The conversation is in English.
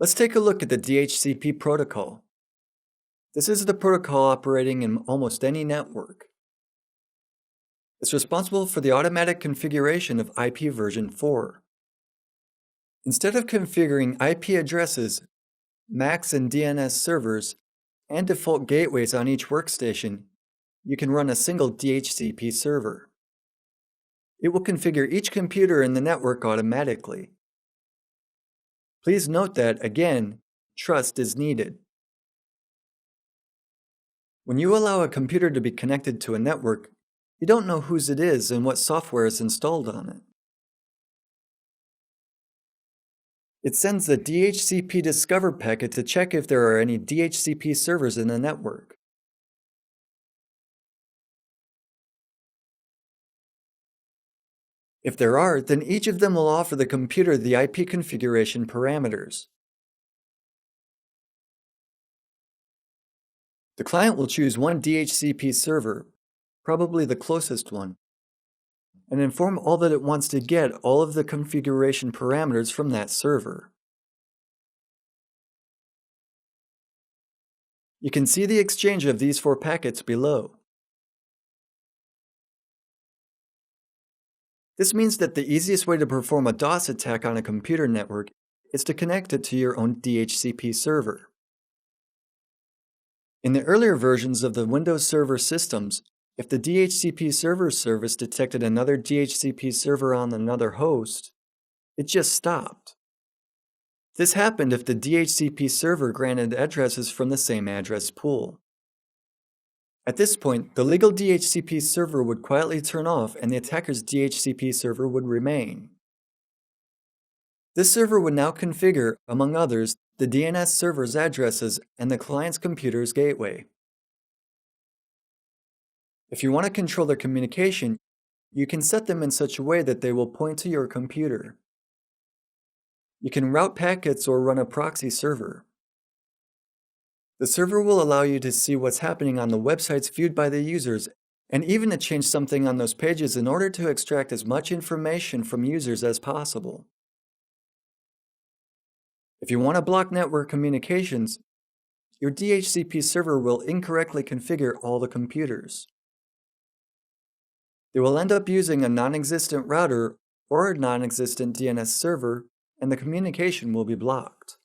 Let's take a look at the DHCP protocol. This is the protocol operating in almost any network. It's responsible for the automatic configuration of IP version 4. Instead of configuring IP addresses, MACs and DNS servers, and default gateways on each workstation, you can run a single DHCP server. It will configure each computer in the network automatically. Please note that, again, trust is needed. When you allow a computer to be connected to a network, you don't know whose it is and what software is installed on it. It sends the DHCP Discover packet to check if there are any DHCP servers in the network. If there are, then each of them will offer the computer the IP configuration parameters. The client will choose one DHCP server, probably the closest one, and inform all that it wants to get all of the configuration parameters from that server. You can see the exchange of these 4 packets below. This means that the easiest way to perform a DOS attack on a computer network is to connect it to your own DHCP server. In the earlier versions of the Windows Server systems, if the DHCP server service detected another DHCP server on another host, it just stopped. This happened if the DHCP server granted addresses from the same address pool. At this point, the legal DHCP server would quietly turn off and the attacker's DHCP server would remain. This server would now configure, among others, the DNS server's addresses and the client's computer's gateway. If you want to control their communication, you can set them in such a way that they will point to your computer. You can route packets or run a proxy server. The server will allow you to see what's happening on the websites viewed by the users, and even to change something on those pages in order to extract as much information from users as possible. If you want to block network communications, your DHCP server will incorrectly configure all the computers. They will end up using a non-existent router or a non-existent DNS server, and the communication will be blocked.